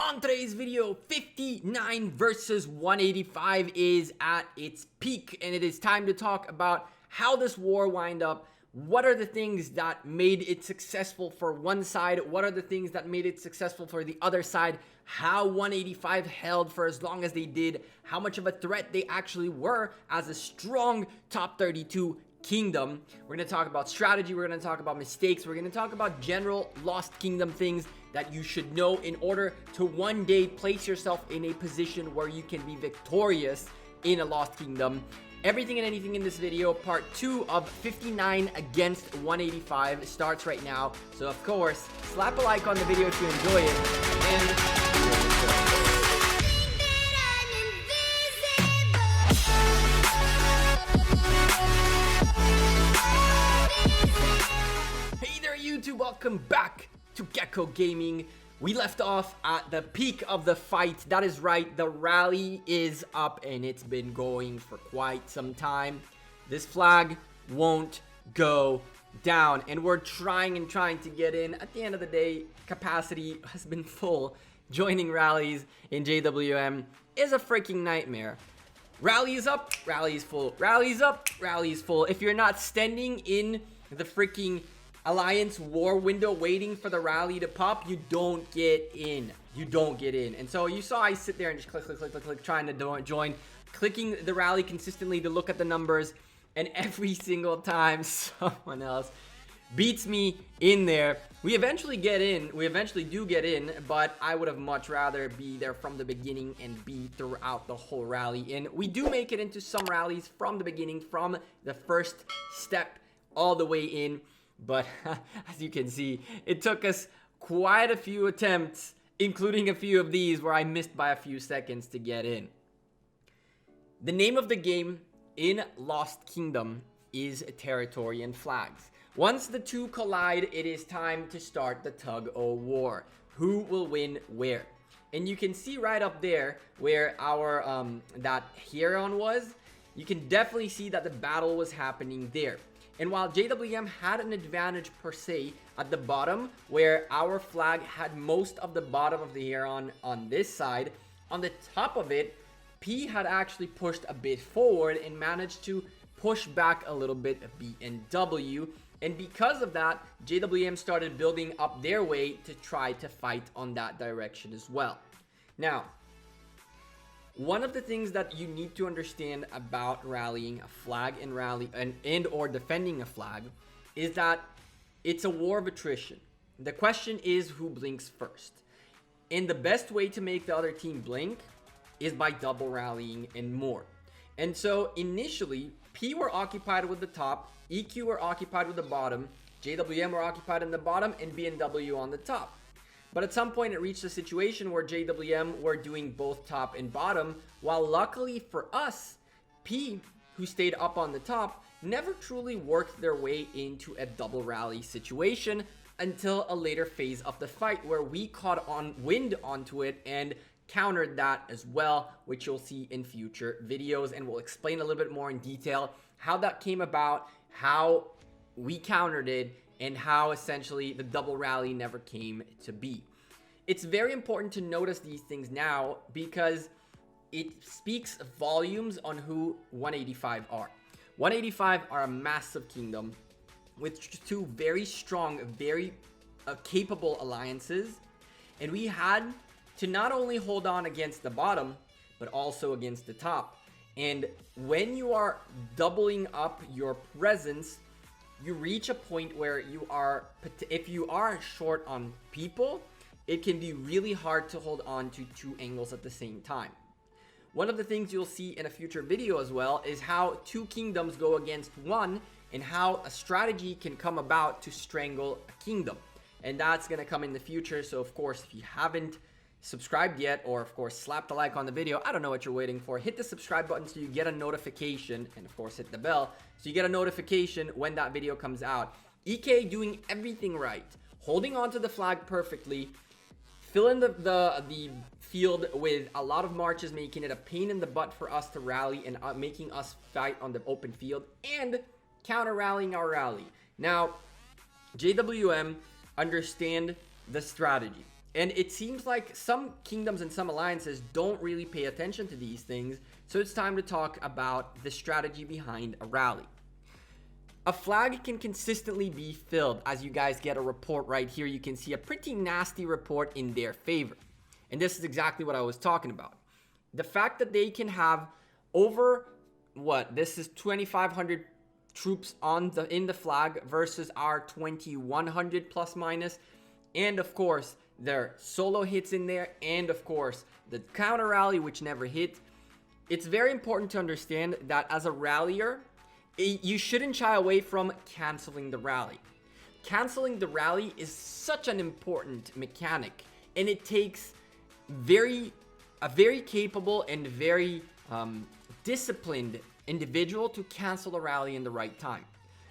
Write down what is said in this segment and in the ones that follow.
On today's video, 59 versus 185 is at its peak, and it is time to talk about how this war wind up. What are the things that made it successful for one side? What are the things that made it successful for the other side? How 185 held for as long as they did, how much of a threat they actually were as a strong top 32 kingdom. We're going to talk about strategy, we're going to talk about mistakes, we're going to talk about general Lost Kingdom things that you should know in order to one day place yourself in a position where you can be victorious in a Lost Kingdom. Everything and anything in this video, part 2 of 59 against 185 starts right now. So of course, slap a like on the video if you enjoy it, and YouTube, welcome back to Gekko Gaming. We left off at the peak of the fight. That is right, the rally is up and it's been going for quite some time. This flag won't go down and we're trying to get in. At the end of the day, capacity has been full. Joining rallies in JWM is a freaking nightmare. Rally is up, rally is full. Rally's up, rally is full. If you're not standing in the freaking Alliance war window waiting for the rally to pop, you don't get in. You don't get in. And so you saw I sit there and just click, trying to join, clicking the rally consistently to look at the numbers, and every single time someone else beats me in there. We eventually get in. We eventually do get in, but I would have much rather be there from the beginning and be throughout the whole rally. And we do make it into some rallies from the beginning, from the first step all the way in. But as you can see, it took us quite a few attempts, including a few of these where I missed by a few seconds to get in. The name of the game in Lost Kingdom is territory and flags. Once the two collide, it is time to start the tug-o-war. Who will win where? And you can see right up there where our that Heron was. You can definitely see that the battle was happening there. And while JWM had an advantage per se at the bottom, where our flag had most of the bottom of the Heron on this side, on the top of it, P had actually pushed a bit forward and managed to push back a little bit B and W. And because of that, JWM started building up their way to try to fight on that direction as well. Now, one of the things that you need to understand about rallying a flag and or defending a flag is that it's a war of attrition. The question is who blinks first. And the best way to make the other team blink is by double rallying and more. And so initially, P were occupied with the top, EQ were occupied with the bottom, JWM were occupied in the bottom, and B and W on the top. But at some point it reached a situation where JWM were doing both top and bottom, while luckily for us, P, who stayed up on the top, never truly worked their way into a double rally situation until a later phase of the fight where we caught on wind onto it and countered that as well, which you'll see in future videos, and we'll explain a little bit more in detail how that came about, how we countered it, and how essentially the double rally never came to be. It's very important to notice these things now because it speaks volumes on who 185 are. 185 are a massive kingdom with two very strong, very capable alliances, and we had to not only hold on against the bottom, but also against the top. And when you are doubling up your presence, you reach a point where you are, if you are short on people, it can be really hard to hold on to two angles at the same time. One of the things you'll see in a future video as well is how two kingdoms go against one and how a strategy can come about to strangle a kingdom. And that's going to come in the future. So of course, if you haven't subscribed yet, or of course slap the like on the video, I don't know what you're waiting for, hit the subscribe button so you get a notification, and of course hit the bell so you get a notification when that video comes out. EK doing everything right, holding on to the flag perfectly, filling the field with a lot of marches, making it a pain in the butt for us to rally and making us fight on the open field, and counter rallying our rally. Now JWM understand the strategy. And it seems like some kingdoms and some alliances don't really pay attention to these things. So it's time to talk about the strategy behind a rally. A flag can consistently be filled. As you guys get a report right here, you can see a pretty nasty report in their favor. And this is exactly what I was talking about. The fact that they can have over, this is 2,500 troops in the flag versus our 2,100 plus minus. And of course, their solo hits in there. And of course, the counter rally, which never hit. It's very important to understand that as a rallier, you shouldn't shy away from canceling the rally. Canceling the rally is such an important mechanic, and it takes a very capable and very disciplined individual to cancel a rally in the right time.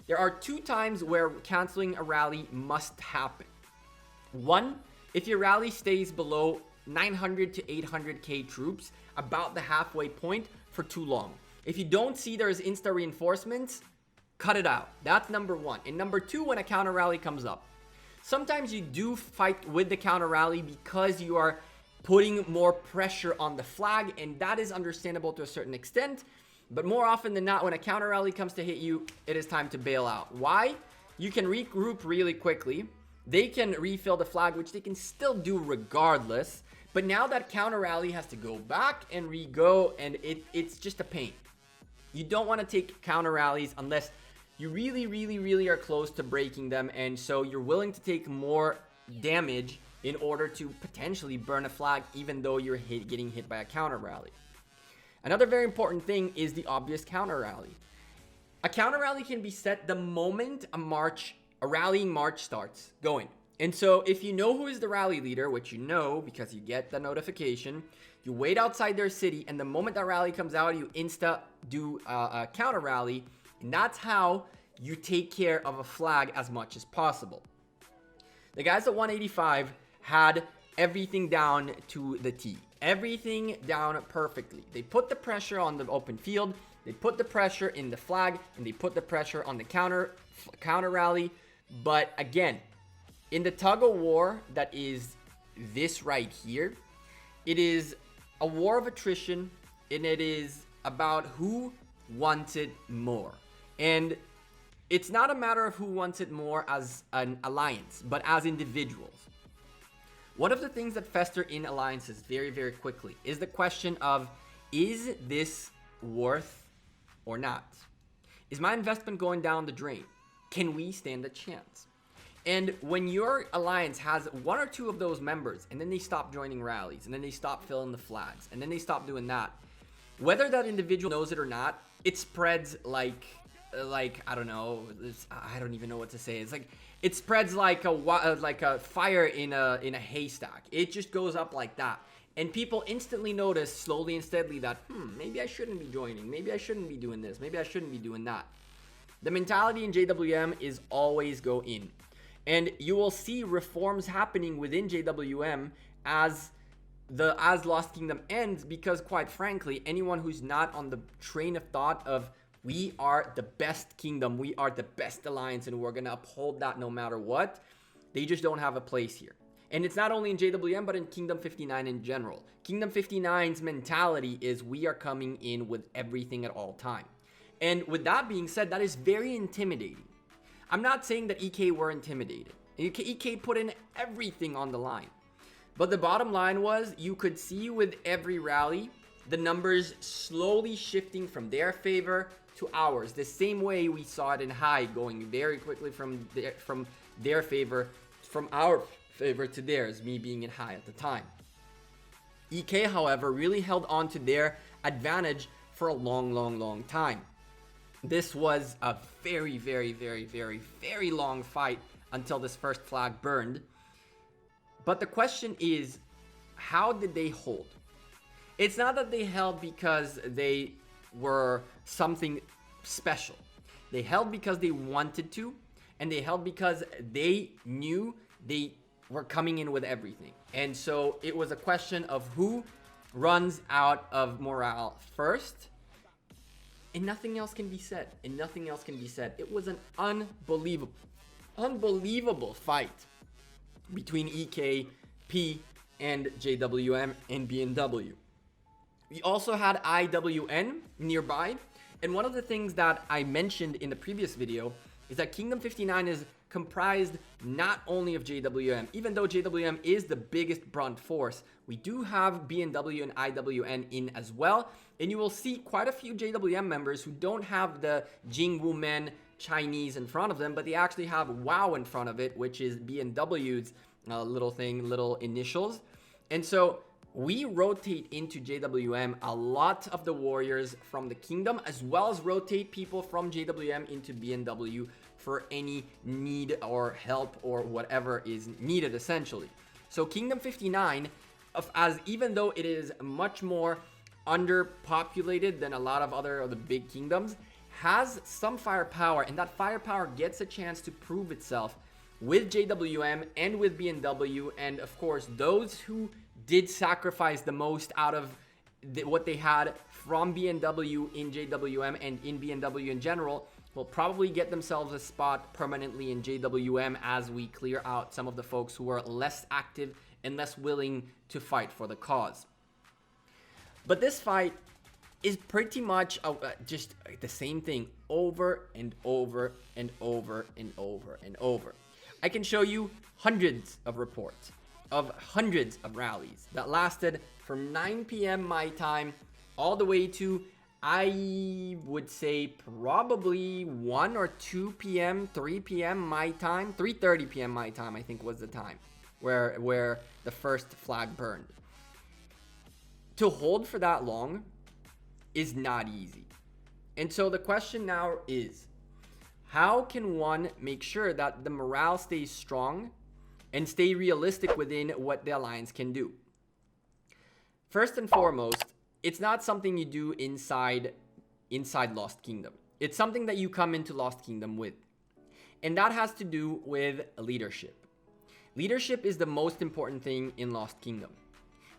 There are two times where canceling a rally must happen. One, if your rally stays below 900 to 800k troops, about the halfway point, for too long. If you don't see there's insta reinforcements, cut it out. That's number one. And number two, when a counter rally comes up. Sometimes you do fight with the counter rally because you are putting more pressure on the flag, and that is understandable to a certain extent. But more often than not, when a counter rally comes to hit you, it is time to bail out. Why? You can regroup really quickly. They can refill the flag, which they can still do regardless. But now that counter rally has to go back and re-go, and it's just a pain. You don't want to take counter rallies unless you really are close to breaking them, and so you're willing to take more damage in order to potentially burn a flag, even though you're getting hit by a counter rally. Another very important thing is the obvious counter rally. A counter rally can be set the moment a rallying march starts going. And so if you know who is the rally leader, which you know because you get the notification, you wait outside their city, and the moment that rally comes out, you insta do a counter rally, and that's how you take care of a flag as much as possible. The guys at 185 had everything down to the T. Everything down perfectly. They put the pressure on the open field, they put the pressure in the flag, and they put the pressure on the counter rally. But again, in the tug of war that is this right here, it is a war of attrition, and it is about who wants it more. And it's not a matter of who wants it more as an alliance, but as individuals. One of the things that fester in alliances very quickly is the question of, is this worth or not? Is my investment going down the drain? Can we stand a chance? And when your alliance has one or two of those members, and then they stop joining rallies, and then they stop filling the flags, and then they stop doing that, whether that individual knows it or not, it spreads like I don't know, I don't even know what to say. It's like it spreads like a fire in a haystack. It just goes up like that, and people instantly notice slowly and steadily that maybe I shouldn't be joining, maybe I shouldn't be doing this, maybe I shouldn't be doing that. The mentality in JWM is always go in. And you will see reforms happening within JWM as Lost Kingdom ends, because quite frankly, anyone who's not on the train of thought of we are the best kingdom, we are the best alliance, and we're going to uphold that no matter what, they just don't have a place here. And it's not only in JWM, but in Kingdom 59 in general. Kingdom 59's mentality is we are coming in with everything at all time. And with that being said, that is very intimidating. I'm not saying that EK were intimidated. EK put in everything on the line. But the bottom line was, you could see with every rally, the numbers slowly shifting from their favor to ours. The same way we saw it in high, going very quickly from their favor, from our favor to theirs, me being in high at the time. EK, however, really held on to their advantage for a long time. This was a very long fight until this first flag burned. But the question is, how did they hold? It's not that they held because they were something special. They held because they wanted to, and they held because they knew they were coming in with everything. And so it was a question of who runs out of morale first. And nothing else can be said. It was an unbelievable fight between EK P, and JWM and BNW. We also had IWN nearby, and one of the things that I mentioned in the previous video is that Kingdom 59 is comprised not only of JWM. Even though JWM is the biggest brunt force, we do have BNW and IWN in as well, and you will see quite a few JWM members who don't have the Jingwu Men Chinese in front of them, but they actually have WOW in front of it, which is BNW's little initials. And so we rotate into JWM a lot of the warriors from the kingdom, as well as rotate people from JWM into BNW for any need or help or whatever is needed, essentially. So Kingdom 59, even though it is much more underpopulated than a lot of other of the big kingdoms, has some firepower, and that firepower gets a chance to prove itself with JWM and with BNW. And of course, those who did sacrifice the most out of what they had from BNW in JWM and in BNW in general will probably get themselves a spot permanently in JWM as we clear out some of the folks who are less active and less willing to fight for the cause. But this fight is pretty much just the same thing over and over and over and over and over. I can show you hundreds of reports of hundreds of rallies that lasted from 9 p.m. my time all the way to, I would say, probably 1 or 2 p.m., 3 p.m. my time, 3:30 p.m. my time, I think was the time where the first flag burned. To hold for that long is not easy. And so the question now is, how can one make sure that the morale stays strong and stay realistic within what the alliance can do? First and foremost, it's not something you do inside Lost Kingdom. It's something that you come into Lost Kingdom with. And that has to do with leadership. Leadership is the most important thing in Lost Kingdom.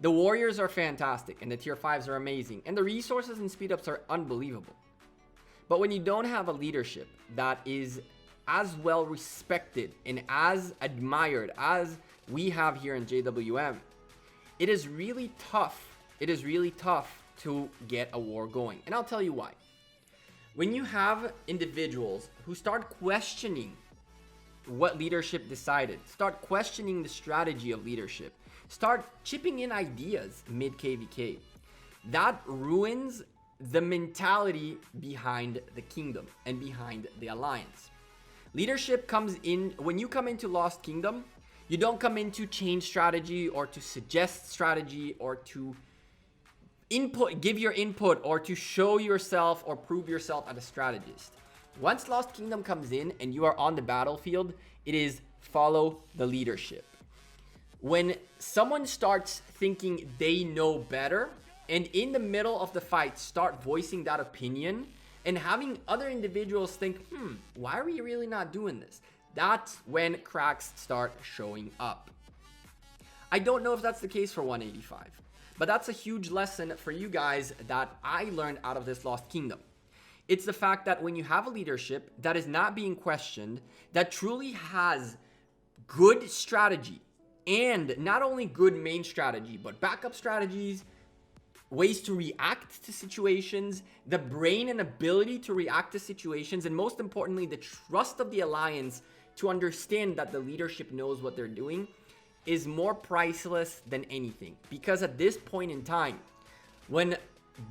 The warriors are fantastic, and the tier 5s are amazing, and the resources and speed-ups are unbelievable. But when you don't have a leadership that is as well respected and as admired as we have here in JWM, it is really tough. It is really tough to get a war going. And I'll tell you why. When you have individuals who start questioning what leadership decided, start questioning the strategy of leadership, start chipping in ideas mid KVK, that ruins the mentality behind the kingdom and behind the alliance. Leadership comes in when you come into Lost Kingdom. You don't come in to change strategy or to suggest strategy or to give your input or to show yourself or prove yourself as a strategist. Once Lost Kingdom comes in and you are on the battlefield, it is follow the leadership. When someone starts thinking they know better and in the middle of the fight start voicing that opinion and having other individuals think, why are we really not doing this? That's when cracks start showing up. I don't know if that's the case for 185, but that's a huge lesson for you guys that I learned out of this Lost Kingdom. It's the fact that when you have a leadership that is not being questioned, that truly has good strategy, and not only good main strategy, but backup strategies, ways to react to situations, the brain and ability to react to situations, and most importantly, the trust of the alliance to understand that the leadership knows what they're doing, is more priceless than anything. Because at this point in time, when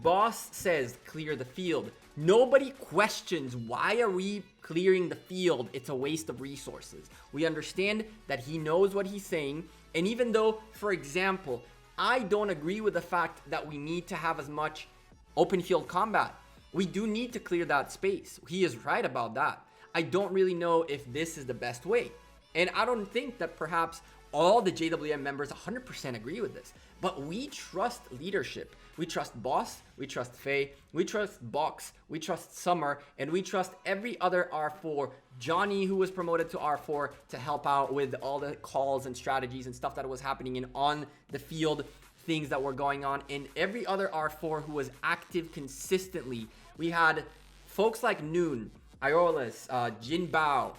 boss says clear the field, nobody questions, why are we clearing the field? It's a waste of resources. We understand that he knows what he's saying. And even though, for example, I don't agree with the fact that we need to have as much open field combat, we do need to clear that space. He is right about that. I don't really know if this is the best way. And I don't think that perhaps all the JWM members 100% agree with this. But we trust leadership. We trust Boss, we trust Faye, we trust Box, we trust Summer, and we trust every other R4. Johnny, who was promoted to R4 to help out with all the calls and strategies and stuff that was happening in on the field, things that were going on, and every other R4 who was active consistently. We had folks like Noon, Iolas, Jin Bao,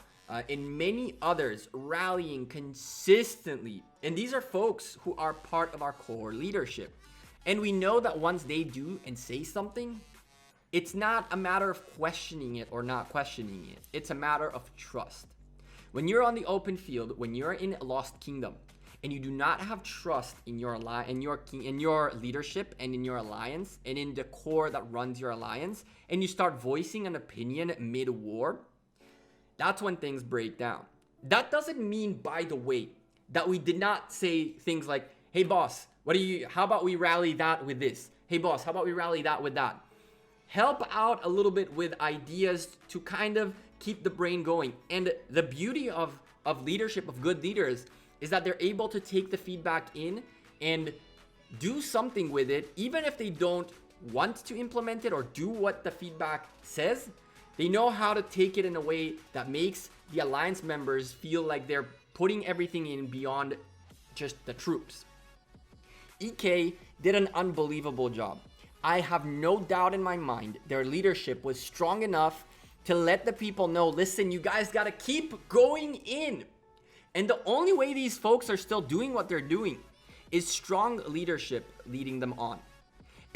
and many others rallying consistently. And these are folks who are part of our core leadership. And we know that once they do and say something, it's not a matter of questioning it or not questioning it. It's a matter of trust. When you're on the open field, when you're in Lost Kingdom, and you do not have trust in your leadership and in your alliance and in the core that runs your alliance, and you start voicing an opinion mid-war, that's when things break down. That doesn't mean, by the way, that we did not say things like, hey boss, how about we rally that with this? Hey boss, how about we rally that with that? Help out a little bit with ideas to kind of keep the brain going. And the beauty of leadership, of good leaders, is that they're able to take the feedback in and do something with it, even if they don't want to implement it or do what the feedback says. They know how to take it in a way that makes the alliance members feel like they're putting everything in beyond just the troops. EK did an unbelievable job. I have no doubt in my mind their leadership was strong enough to let the people know, listen, you guys gotta keep going in. And the only way these folks are still doing what they're doing is strong leadership leading them on.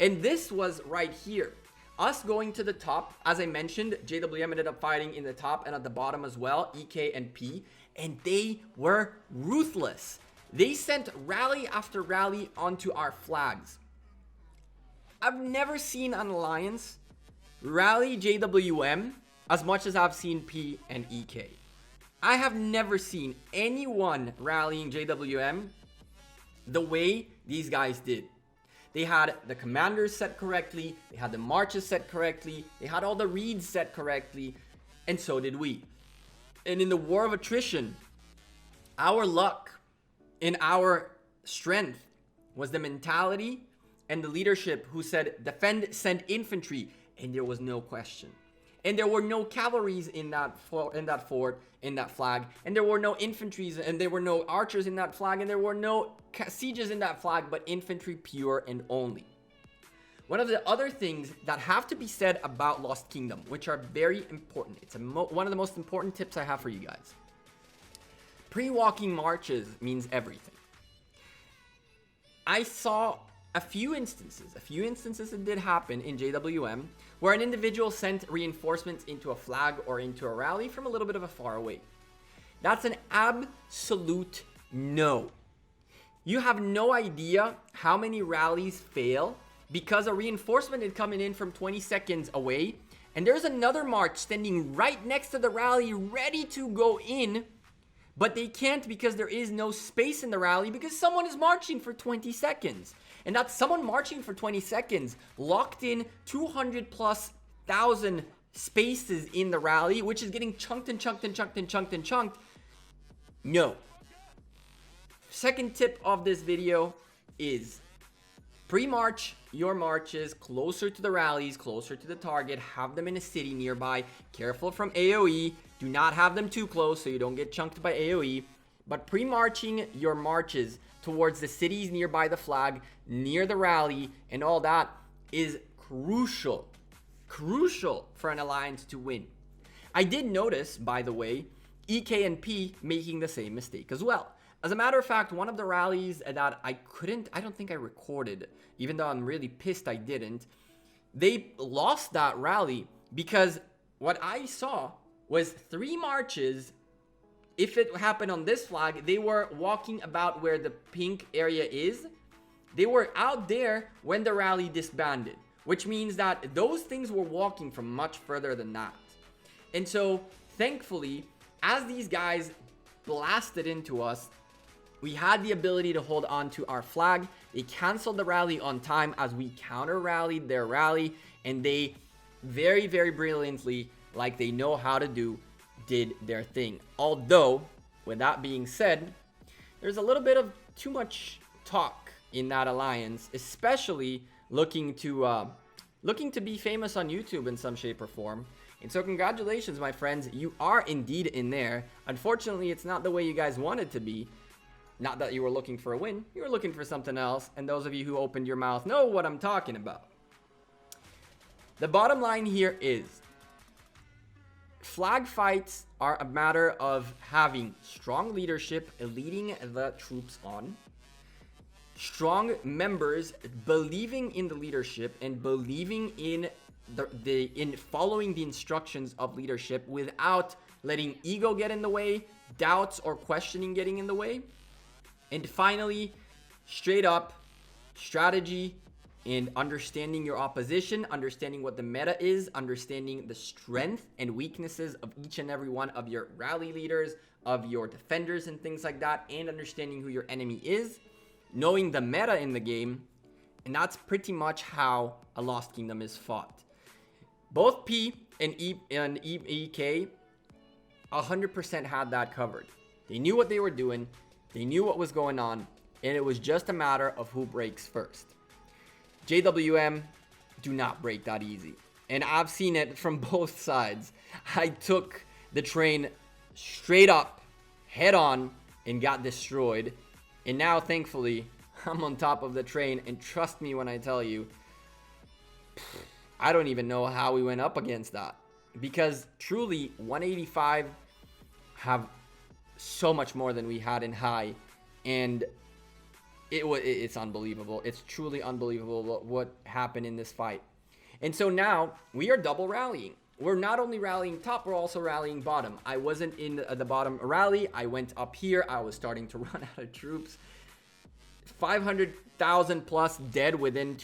And this was right here. Us going to the top, as I mentioned, JWM ended up fighting in the top and at the bottom as well, EK and P, and they were ruthless. They sent rally after rally onto our flags. I've never seen an alliance rally JWM as much as I've seen P and EK. I have never seen anyone rallying JWM the way these guys did. They had the commanders set correctly, they had the marches set correctly, they had all the reads set correctly, and so did we. And in the war of attrition, our luck and our strength was the mentality and the leadership who said, defend, send infantry, and there was no question. And there were no cavalries in that fort, in that flag, and there were no infantries, and there were no archers in that flag, and there were no sieges in that flag, but infantry pure and only. One of the other things that have to be said about Lost Kingdom, which are very important, it's one of the most important tips I have for you guys. Pre-walking marches means everything. I saw a few instances that did happen in JWM where an individual sent reinforcements into a flag or into a rally from a little bit of a far away. That's an absolute no. You have no idea how many rallies fail because a reinforcement is coming in from 20 seconds away and there's another march standing right next to the rally ready to go in, but they can't because there is no space in the rally because someone is marching for 20 seconds. And that's someone marching for 20 seconds, locked in 200,000+ spaces in the rally, which is getting chunked and chunked and chunked and chunked and chunked. No. Second tip of this video is pre-march your marches closer to the rallies, closer to the target. Have them in a city nearby. Careful from AoE. Do not have them too close so you don't get chunked by AoE. But pre-marching your marches towards the cities nearby the flag, near the rally, and all that is crucial for an alliance to win. I did notice, by the way, EK and P making the same mistake as well. As a matter of fact, one of the rallies that I don't think I recorded, even though I'm really pissed I didn't, they lost that rally because what I saw was 3 marches. If it happened on this flag, they were walking about where the pink area is. They were out there when the rally disbanded, which means that those things were walking from much further than that. And so, thankfully, as these guys blasted into us, we had the ability to hold on to our flag. They canceled the rally on time as we counter-rallied their rally, and they very, very brilliantly, like they know how to do, did their thing. Although, with that being said, there's a little bit of too much talk in that alliance, especially looking to be famous on YouTube in some shape or form. And so congratulations, my friends, you are indeed in there. Unfortunately, it's not the way you guys wanted to be. Not that you were looking for a win, you were looking for something else, and those of you who opened your mouth know what I'm talking about. The bottom line here is, flag fights are a matter of having strong leadership, leading the troops on, strong members believing in the leadership and believing in in following the instructions of leadership without letting ego get in the way, doubts or questioning getting in the way. And finally, straight up strategy and understanding your opposition, understanding what the meta is, understanding the strength and weaknesses of each and every one of your rally leaders, of your defenders and things like that, and understanding who your enemy is, knowing the meta in the game. And that's pretty much how a Lost Kingdom is fought. Both P and EK 100% had that covered. They knew what they were doing, they knew what was going on, and it was just a matter of who breaks first. JWM do not break that easy, and I've seen it from both sides. I took the train straight up, head on, and got destroyed. And now, thankfully, I'm on top of the train, and trust me when I tell you, I don't even know how we went up against that. Because truly, 185 have so much more than we had in high, and it's unbelievable. It's truly unbelievable what happened in this fight. And so now we are double rallying. We're not only rallying top, we're also rallying bottom. I wasn't in the bottom rally. I went up here. I was starting to run out of troops. 500,000 plus dead within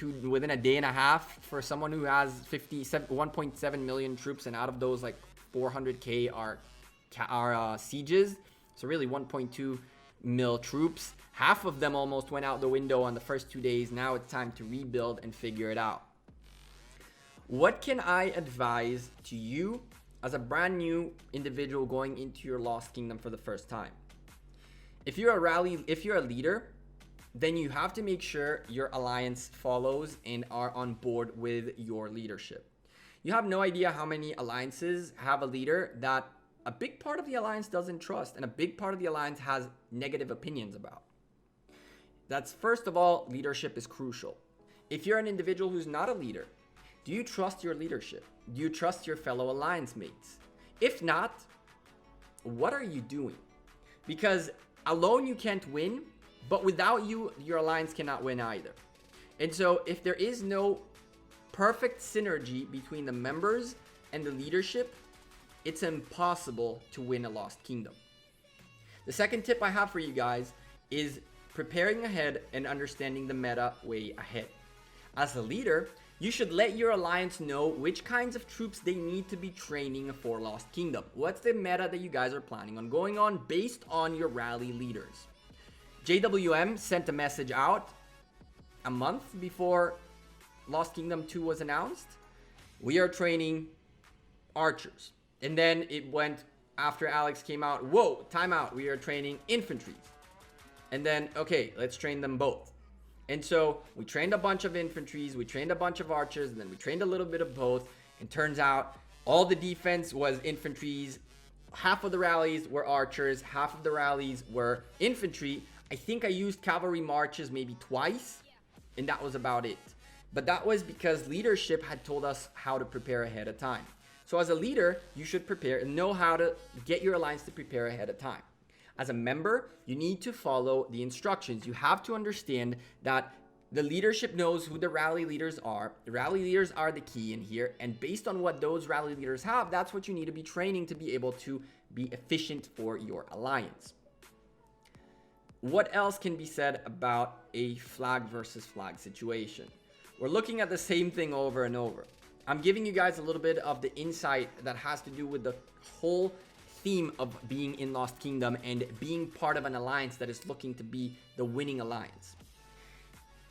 a day and a half for someone who has 1.7 million troops, and out of those, like 400k are sieges. So really 1.2 mil troops. Half of them almost went out the window on the first 2 days. Now it's time to rebuild and figure it out. What can I advise to you as a brand new individual going into your Lost Kingdom for the first time? If you're a leader, then you have to make sure your alliance follows and are on board with your leadership. You have no idea how many alliances have a leader that a big part of the alliance doesn't trust, and a big part of the alliance has negative opinions about. That's, first of all, leadership is crucial. If you're an individual who's not a leader, do you trust your leadership? Do you trust your fellow alliance mates? If not, what are you doing? Because alone you can't win, but without you, your alliance cannot win either. And so if there is no perfect synergy between the members and the leadership, it's impossible to win a Lost Kingdom. The second tip I have for you guys is preparing ahead and understanding the meta way ahead. As a leader, you should let your alliance know which kinds of troops they need to be training for Lost Kingdom. What's the meta that you guys are planning on going on based on your rally leaders? JWM sent a message out a month before Lost Kingdom 2 was announced. We are training archers. And then it went after Alex came out. Whoa, time out. We are training infantry. And then, okay, let's train them both. And so we trained a bunch of infantries, we trained a bunch of archers, and then we trained a little bit of both. And turns out all the defense was infantries. Half of the rallies were archers, half of the rallies were infantry. I think I used cavalry marches maybe twice, and that was about it. But that was because leadership had told us how to prepare ahead of time. So as a leader, you should prepare and know how to get your alliance to prepare ahead of time. As a member, you need to follow the instructions. You have to understand that the leadership knows who the rally leaders are. The rally leaders are the key in here. And based on what those rally leaders have, that's what you need to be training to be able to be efficient for your alliance. What else can be said about a flag versus flag situation? We're looking at the same thing over and over. I'm giving you guys a little bit of the insight that has to do with the whole theme of being in Lost Kingdom and being part of an alliance that is looking to be the winning alliance.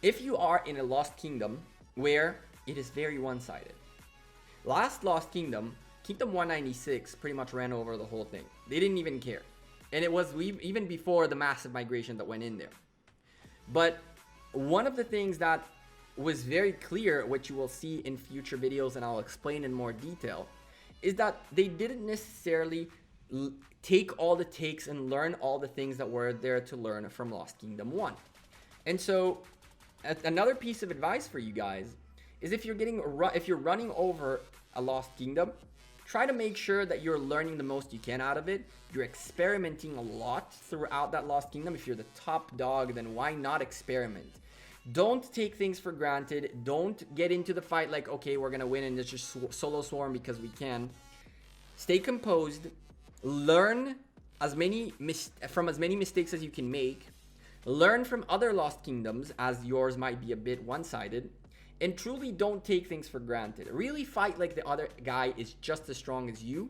If you are in a Lost Kingdom where it is very one-sided. Last Lost Kingdom, Kingdom 196 pretty much ran over the whole thing. They didn't even care. And it was even before the massive migration that went in there. But one of the things that was very clear, which you will see in future videos and I'll explain in more detail, is that they didn't necessarily take all the takes and learn all the things that were there to learn from Lost Kingdom 1. And so another piece of advice for you guys is if you're running over a Lost Kingdom, try to make sure that you're learning the most you can out of it. You're experimenting a lot throughout that Lost Kingdom. If you're the top dog, then why not experiment? Don't take things for granted. Don't get into the fight like, okay, we're gonna win and just solo swarm because we can. Stay composed. Learn from as many mistakes as you can make. Learn from other Lost Kingdoms, as yours might be a bit one-sided. And truly don't take things for granted. Really fight like the other guy is just as strong as you,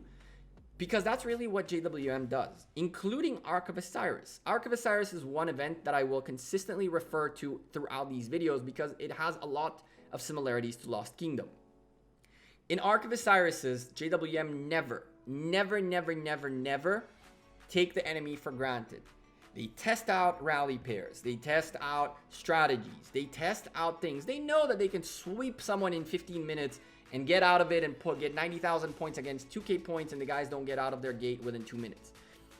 because that's really what JWM does, including Ark of Osiris. Ark of Osiris is one event that I will consistently refer to throughout these videos because it has a lot of similarities to Lost Kingdom. In Ark of Osiris's, JWM never take the enemy for granted. They test out rally pairs. They test out strategies. They test out things. They know that they can sweep someone in 15 minutes and get out of it and get 90,000 points against 2k points, and the guys don't get out of their gate within 2 minutes.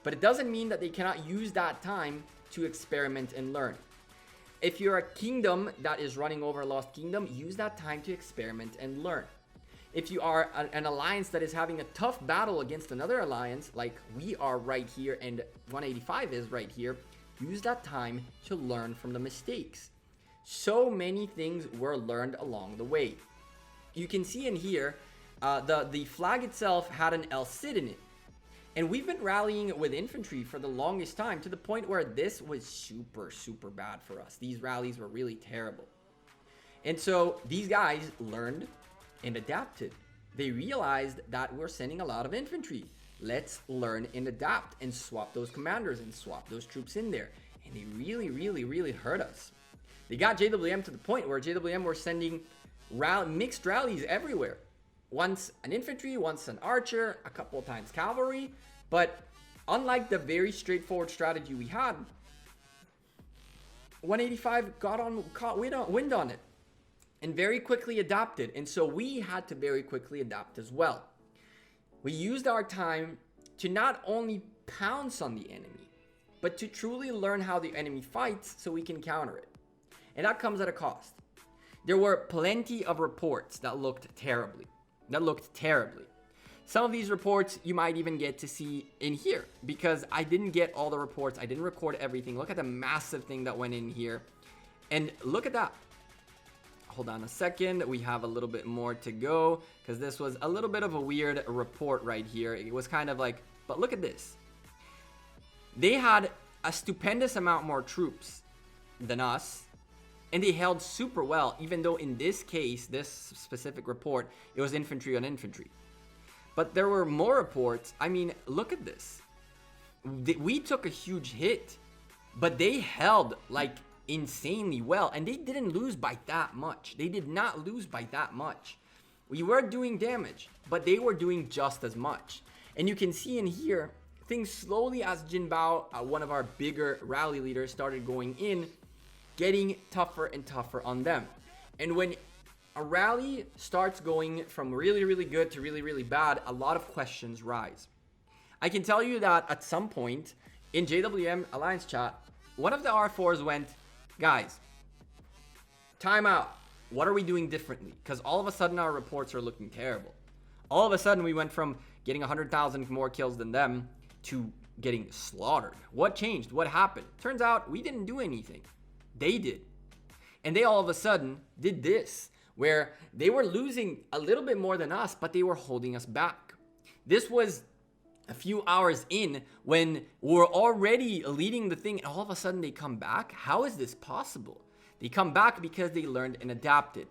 But it doesn't mean that they cannot use that time to experiment and learn. If you're a kingdom that is running over Lost Kingdom, use that time to experiment and learn. If you are an alliance that is having a tough battle against another alliance, like we are right here and 185 is right here, use that time to learn from the mistakes. So many things were learned along the way. You can see in here, the flag itself had an El Cid in it. And we've been rallying with infantry for the longest time, to the point where this was super bad for us. These rallies were really terrible. And so these guys learned and adapted. They realized that we're sending a lot of infantry. Let's learn and adapt and swap those commanders and swap those troops in there. And they really hurt us. They got JWM to the point where JWM were sending mixed rallies everywhere. Once an infantry, once an archer, a couple of times cavalry. But unlike the very straightforward strategy we had, 185 caught wind on it and very quickly adapted. And so we had to very quickly adapt as well. We used our time to not only pounce on the enemy, but to truly learn how the enemy fights so we can counter it. And that comes at a cost. There were plenty of reports that looked terribly. Some of these reports you might even get to see in here, because I didn't get all the reports. I didn't record everything. Look at the massive thing that went in here. And look at that. Hold on a second. We have a little bit more to go, because this was a little bit of a weird report right here. It was kind of like, but look at this. They had a stupendous amount more troops than us, and they held super well, even though in this case, this specific report, it was infantry on infantry. But there were more reports. I mean, look at this. We took a huge hit, but they held like insanely well, and they didn't lose by that much. They did not lose by that much. We were doing damage, but they were doing just as much. And you can see in here, things slowly, as Jin Bao, one of our bigger rally leaders, started going in, getting tougher and tougher on them. And when a rally starts going from really good to really bad, a lot of questions rise. I can tell you that at some point in JWM Alliance chat, one of the R4s went, guys, time out. What are we doing differently? Because all of a sudden our reports are looking terrible. All of a sudden we went from getting 100,000 more kills than them to getting slaughtered. What changed? What happened? Turns out we didn't do anything. They did. And they all of a sudden did this, where they were losing a little bit more than us, but they were holding us back. This was a few hours in when we're already leading the thing, and all of a sudden they come back. How is this possible? They come back because they learned and adapted.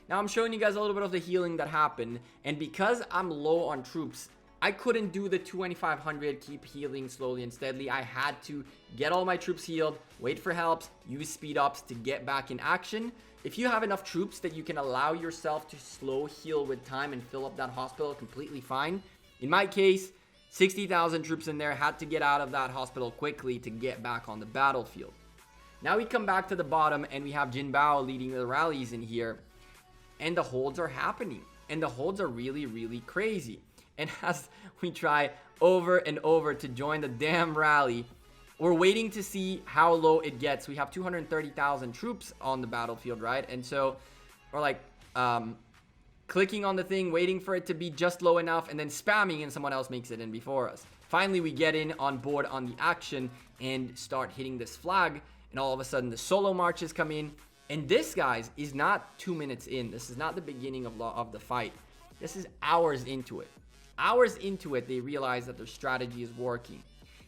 Now I'm showing you guys a little bit of the healing that happened, and because I'm low on troops, I couldn't do the 2,500 keep healing slowly and steadily. I had to get all my troops healed, wait for helps, use speed ups to get back in action. If you have enough troops that you can allow yourself to slow heal with time and fill up that hospital, completely fine. In my case, 60,000 troops in there, had to get out of that hospital quickly to get back on the battlefield. Now we come back to the bottom and we have Jin Bao leading the rallies in here, and the holds are happening, and the holds are really crazy. And as we try over and over to join the damn rally, we're waiting to see how low it gets. We have 230,000 troops on the battlefield, right? And so we're like, clicking on the thing, waiting for it to be just low enough, and then spamming, and someone else makes it in before us. Finally, we get in on board on the action and start hitting this flag, and all of a sudden the solo marches come in. And this, guys, is not 2 minutes in. This is not the beginning of the fight. This is hours into it. Hours into it, they realize that their strategy is working.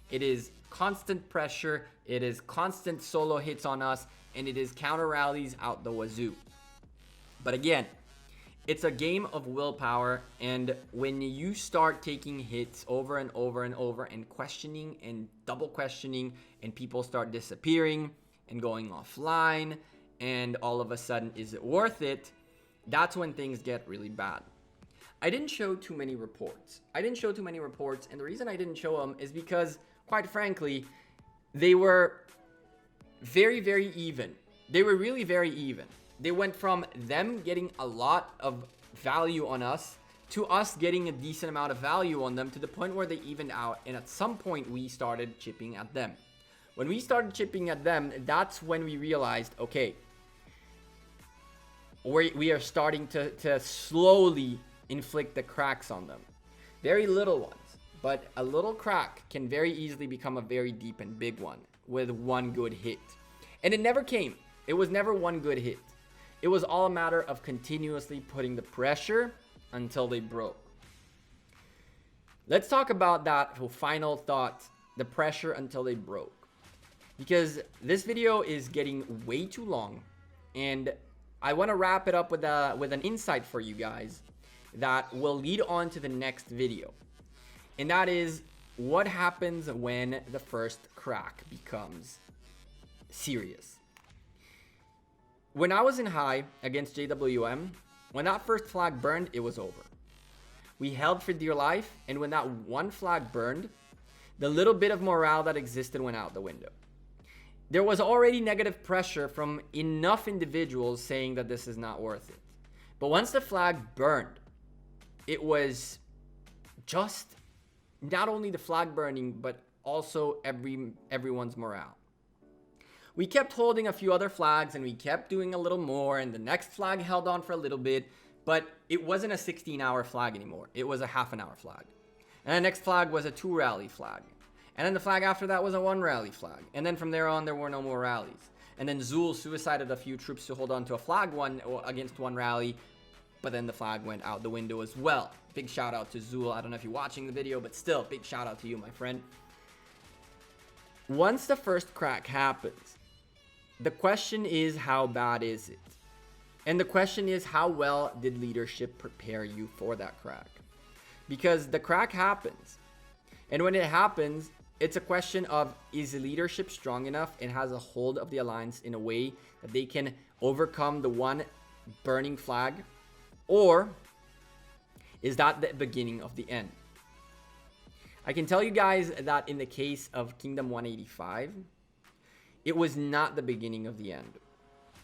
It is constant pressure, it is constant solo hits on us, and it is counter rallies out the wazoo. But again, it's a game of willpower, and when you start taking hits over and over and over and questioning and double questioning, and people start disappearing and going offline, and all of a sudden, is it worth it? That's when things get really bad. I didn't show too many reports. And the reason I didn't show them is because, quite frankly, they were very, very even. They were really very even. They went from them getting a lot of value on us to us getting a decent amount of value on them, to the point where they evened out, and at some point we started chipping at them. When we started chipping at them, that's when we realized, okay, we are starting to slowly inflict the cracks on them. Very little ones, but a little crack can very easily become a very deep and big one with one good hit. And it never came. It was never one good hit. It was all a matter of continuously putting the pressure until they broke. Let's talk about that final thought, the pressure until they broke. Because this video is getting way too long, and I want to wrap it up with an insight for you guys that will lead on to the next video. And that is, what happens when the first crack becomes serious. When I was in high against JWM, when that first flag burned, it was over. We held for dear life, and when that one flag burned, the little bit of morale that existed went out the window. There was already negative pressure from enough individuals saying that this is not worth it. But once the flag burned, it was just not only the flag burning, but also everyone's morale. We kept holding a few other flags, and we kept doing a little more, and the next flag held on for a little bit, but it wasn't a 16-hour flag anymore. It was a half-an-hour flag. And the next flag was a 2 rally flag. And then the flag after that was a 1 rally flag. And then from there on, there were no more rallies. And then Zool suicided a few troops to hold on to a flag against 1 rally, but then the flag went out the window as well. Big shout out to Zool. I don't know if you're watching the video, but still, big shout out to you, my friend. Once the first crack happens, the question is, how bad is it? And the question is, how well did leadership prepare you for that crack? Because the crack happens. And when it happens, it's a question of, is the leadership strong enough and has a hold of the alliance in a way that they can overcome the one burning flag? Or is that the beginning of the end? I can tell you guys that in the case of Kingdom 185, it was not the beginning of the end.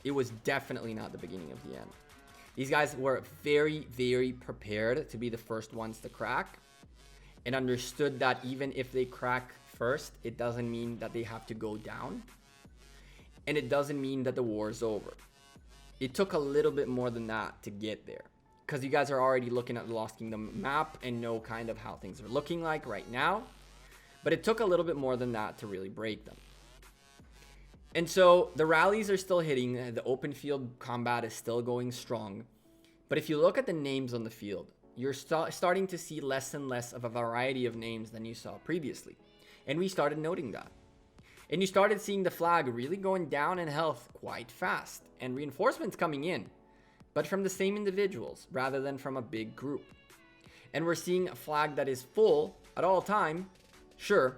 It was definitely not the beginning of the end. These guys were very, very prepared to be the first ones to crack, and understood that even if they crack first, it doesn't mean that they have to go down, and it doesn't mean that the war is over. It took a little bit more than that to get there, because you guys are already looking at the Lost Kingdom map and know kind of how things are looking like right now, but it took a little bit more than that to really break them. And so the rallies are still hitting, the open field combat is still going strong, but if you look at the names on the field, you're starting to see less and less of a variety of names than you saw previously. And we started noting that. And you started seeing the flag really going down in health quite fast, and reinforcements coming in, but from the same individuals rather than from a big group. And we're seeing a flag that is full at all time, sure,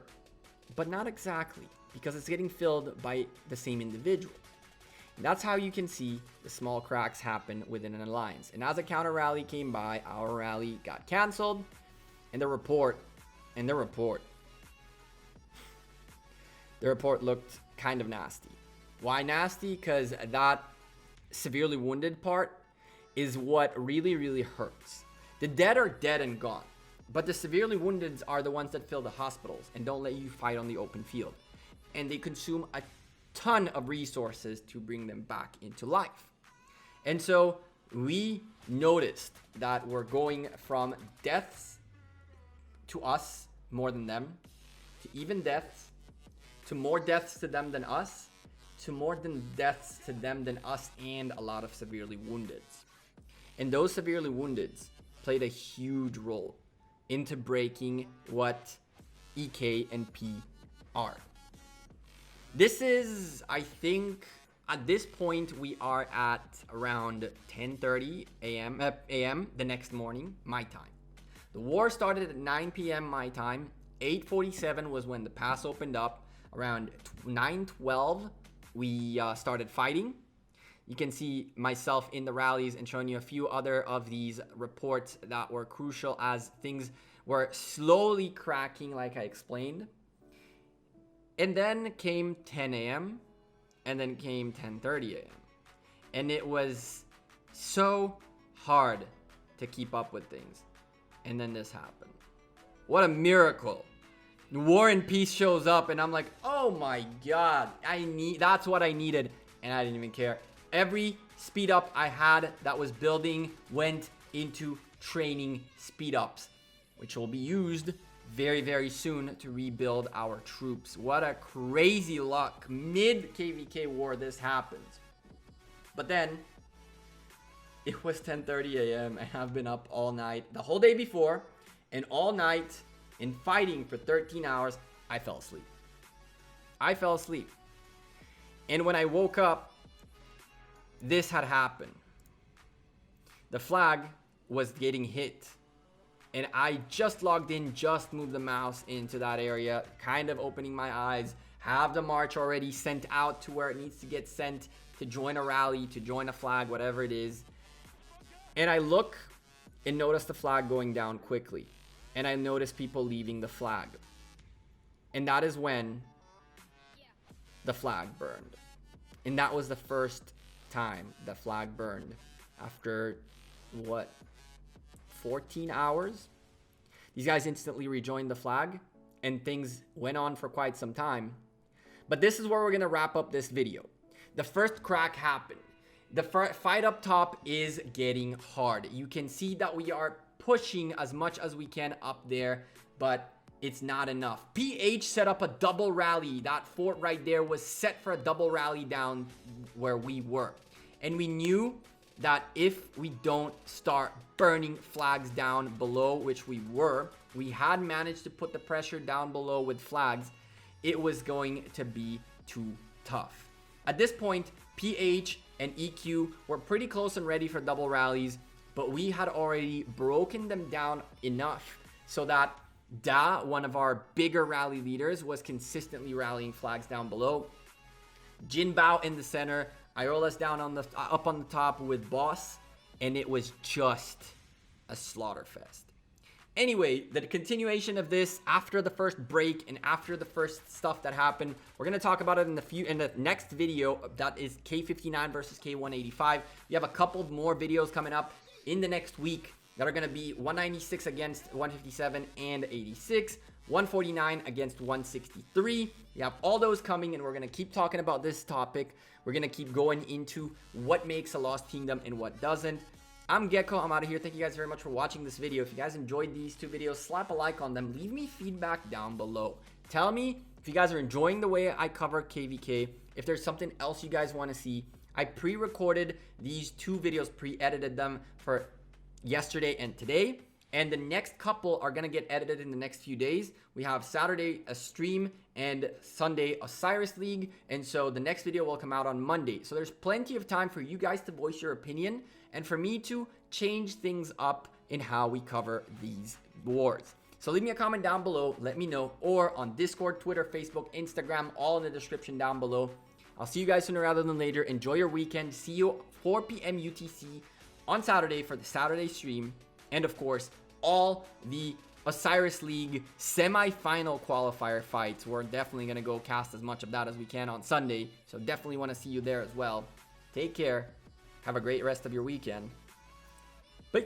but not exactly, because it's getting filled by the same individual. And that's how you can see the small cracks happen within an alliance. And as a counter rally came by, our rally got canceled, and the report looked kind of nasty. Why nasty? Because that severely wounded part is what really, really hurts. The dead are dead and gone, but the severely wounded are the ones that fill the hospitals and don't let you fight on the open field. And they consume a ton of resources to bring them back into life. And so we noticed that we're going from deaths to us more than them, to even deaths, to more deaths to them than us, to more than deaths to them than us, and a lot of severely wounded. And those severely wounded played a huge role into breaking what EK and P are. This is, I think, at this point, we are at around 10:30 a.m. the next morning, my time. The war started at 9 p.m. my time. 8:47 was when the pass opened up. Around 9:12, we started fighting. You can see myself in the rallies and showing you a few other of these reports that were crucial as things were slowly cracking, like I explained. And then came 10 a.m. and then came 10:30 a.m. And it was so hard to keep up with things. And then this happened. What a miracle. War and Peace shows up and I'm like, oh my god, that's what I needed. And I didn't even care. Every speed up I had that was building went into training speed ups, which will be used very, very soon to rebuild our troops. What a crazy luck. Mid KVK war, this happens. But then it was 10:30 a.m. and I've been up all night, the whole day before, and all night in fighting for 13 hours. I fell asleep. And when I woke up, this had happened. The flag was getting hit. And I just logged in, just moved the mouse into that area, kind of opening my eyes, have the march already sent out to where it needs to get sent to join a rally, to join a flag, whatever it is. And I look and notice the flag going down quickly. And I notice people leaving the flag. And that is when the flag burned. And that was the first time the flag burned after, what, 14 hours? These guys instantly rejoined the flag and things went on for quite some time. But this is where we're going to wrap up this video. The first crack happened. The fight up top is getting hard. You can see that we are pushing as much as we can up there, but it's not enough. PH set up a double rally. That fort right there was set for a double rally down where we were. And we knew that if we don't start burning flags down below, which we were, we had managed to put the pressure down below with flags, it was going to be too tough. At this point, PH and EQ were pretty close and ready for double rallies, but we had already broken them down enough so that Da, one of our bigger rally leaders, was consistently rallying flags down below. Jinbao in the center, Iola's down on the up on the top with Boss, and it was just a slaughter fest. Anyway, the continuation of this after the first break and after the first stuff that happened, we're gonna talk about it in the next video. That is K59 versus K185. We have a couple more videos coming up in the next week that are gonna be 196 against 157 and 86. 149 against 163. We have all those coming, and we're gonna keep talking about this topic. We're gonna keep going into what makes a Lost Kingdom and what doesn't. I'm Gekko. I'm out of here. Thank you guys very much for watching this video. If you guys enjoyed these two videos, slap a like on them. Leave me feedback down below. Tell me if you guys are enjoying the way I cover KVK. If there's something else you guys want to see. I pre-recorded these two videos, pre-edited them for yesterday and today. And the next couple are going to get edited in the next few days. We have Saturday a stream and Sunday Osiris League. And so the next video will come out on Monday. So there's plenty of time for you guys to voice your opinion and for me to change things up in how we cover these wars. So leave me a comment down below. Let me know. Or on Discord, Twitter, Facebook, Instagram, all in the description down below. I'll see you guys sooner rather than later. Enjoy your weekend. See you 4 p.m. UTC on Saturday for the Saturday stream. And of course, all the Osiris League semi-final qualifier fights. We're definitely going to go cast as much of that as we can on Sunday. So definitely want to see you there as well. Take care. Have a great rest of your weekend. Peace.